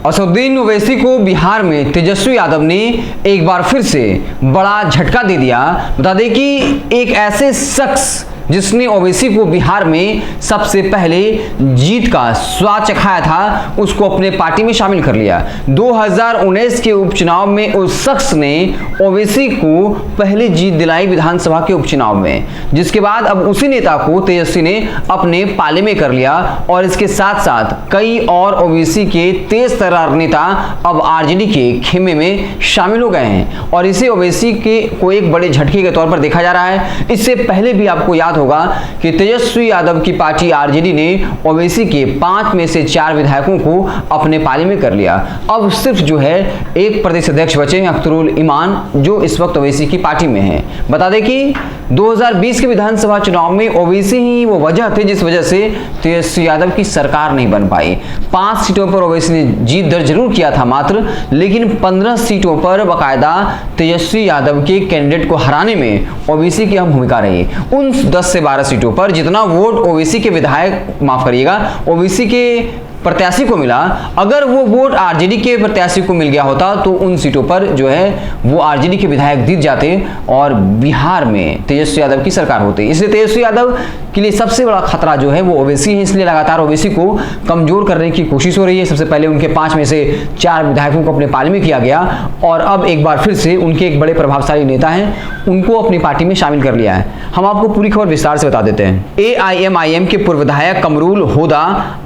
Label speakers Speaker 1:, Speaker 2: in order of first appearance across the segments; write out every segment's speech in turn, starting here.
Speaker 1: असदुद्दीन ओवैसी को बिहार में तेजस्वी यादव ने एक बार फिर से बड़ा झटका दे दिया। बता दें कि एक ऐसे शख्स जिसने ओवैसी को बिहार में सबसे पहले जीत का स्वाद चखाया था, उसको अपने पार्टी में शामिल कर लिया। 2019 के उपचुनाव में उस शख्स ने ओवैसी को पहली जीत दिलाई विधानसभा के उपचुनाव में, जिसके बाद अब उसी नेता को तेजस्वी ने अपने पाले में कर लिया और इसके साथ साथ कई और ओवैसी के तेज तर्रार नेता अब आरजेडी के खेमे में शामिल हो गए हैं और इसे ओवैसी के को एक बड़े झटके के तौर पर देखा जा रहा है। इससे पहले भी आपको याद होगा कि तेजस्वी यादव की पार्टी आरजेडी ने ओवैसी के 5 में से 4 विधायकों को अपने पाले में कर लिया। अब सिर्फ जो है एक प्रदेश अध्यक्ष बचे हैं, अख्तरुल ईमान, जो इस वक्त ओवैसी की पार्टी में है। बता दें कि 2020 के विधानसभा चुनाव में ओवैसी ही वो वजह थे जिस वजह से तेजस्वी यादव की सरकार नहीं बन पाई। 5 सीटों पर ओवैसी ने जीत दर्ज जरूर किया था मात्र, लेकिन 15 सीटों पर बाकायदा तेजस्वी यादव के कैंडिडेट को हराने में ओवैसी की अहम भूमिका रही। उन 10 से 12 सीटों पर जितना वोट ओवैसी के विधायक, माफ करिएगा, ओवैसी के प्रत्याशी को मिला, अगर वो वोट आरजेडी के प्रत्याशी को मिल गया होता तो उन सीटों पर जो है वो आरजेडी के विधायक जीत जाते और बिहार में तेजस्वी यादव की सरकार होती। इसलिए तेजस्वी यादव के लिए सबसे बड़ा खतरा जो है वो ओवैसी है। इसलिए लगातार ओवैसी को कमजोर करने की कोशिश हो रही है। सबसे पहले उनके 5 में से 4 विधायकों को अपने पाले में किया गया और अब एक बार फिर से उनके एक बड़े प्रभावशाली नेता हैं, उनको अपनी पार्टी में शामिल कर लिया है। हम आपको पूरी खबर विस्तार से बता देते हैं। AIMIM के पूर्व विधायक कमरुल होदा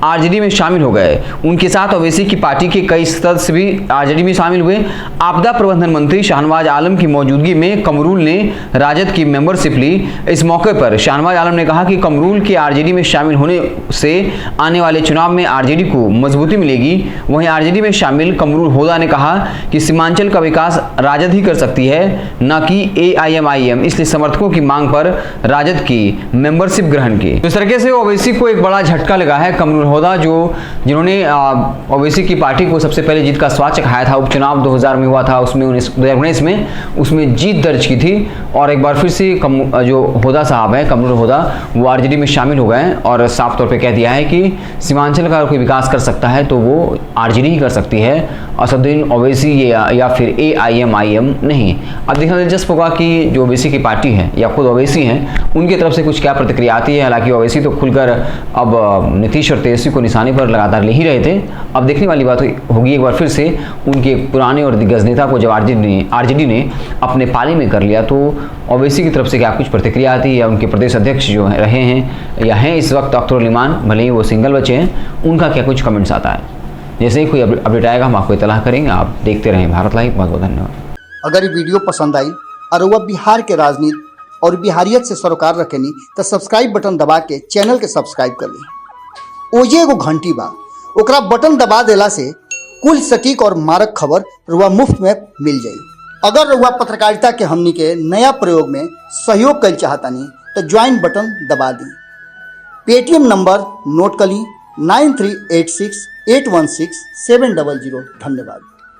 Speaker 1: आरजेडी में शामिल हो गए। उनके साथ ओवैसी की पार्टी के कई सदस्य भी आरजेडी में शामिल हुए। आपदा प्रबंधन मंत्री शाहनवाज आलम की मौजूदगी में कमरुल ने राजद की मेंबरशिप ली। इस मौके पर शाहनवाज आलम ने कहा कि कमरुल के आरजेडी में शामिल होने से आने वाले चुनाव में आरजेडी को मजबूती मिलेगी। वहीं आरजेडी में शामिल कमरुल होदा ने कहा कि सीमांचल का विकास राजद ही कर सकती है, न कि AIMIM, इसलिए समर्थकों की मांग पर राजद की मेंबरशिप ग्रहण की। इस तरीके से ओवैसी को एक बड़ा झटका लगा है। कमरुल होदा जिन्होंने ओवैसी की पार्टी को सबसे पहले जीत का स्वाद चखाया था, उपचुनाव 2000 में हुआ था, उसमें 2019 में उसमें जीत दर्ज की थी और एक बार फिर से जो होदा साहब हैं, कमरुल होदा, वो आरजेडी में शामिल हो गए और साफ तौर पे कह दिया है कि सीमांचल का कोई विकास कर सकता है तो वो आरजेडी ही कर सकती है, असदुद्दीन ओवैसी या फिर AIMIM नहीं। अब देखना दिलचस्प होगा कि जो ओवैसी की पार्टी है या खुद ओवैसी हैं, उनकी तरफ से कुछ क्या प्रतिक्रिया आती है। हालांकि ओवैसी तो खुलकर अब नीतीश और तेजस्वी को निशाने पर लगातार ले ही रहे थे। अब देखने वाली बात होगी एक बार फिर से उनके पुराने और दिग्गज नेता को जब आरजेडी ने अपने पाले में कर लिया तो ओवैसी की तरफ से क्या कुछ प्रतिक्रिया आती है, या उनके प्रदेश अध्यक्ष जो रहे हैं या हैं इस वक्त अख्तरुल ईमान, भले ही वो सिंगल बचे हैं, उनका क्या कुछ कमेंट्स आता है। जैसे ही कोई अपडेट आएगा हम आपको इत्तला करेंगे। आप देखते रहें भारत लाइव। बहुत बहुत धन्यवाद।
Speaker 2: अगर ये वीडियो पसंद आई और वह बिहार के राजनीति और बिहारियत से सरोकार रखेनी तो सब्सक्राइब बटन दबा के चैनल के सब्सक्राइब कर ली। ओजे एगो घंटी बा, ओकरा बटन दबा देला से कुल सटीक और मारक खबर रुआ मुफ्त में मिल जाई। अगर रुआ पत्रकारिता के हमनी के नया प्रयोग में सहयोग कर चाहतानी तो ज्वाइन बटन दबा दी। पेटीएम नंबर नोट कर ली 9386816700। धन्यवाद।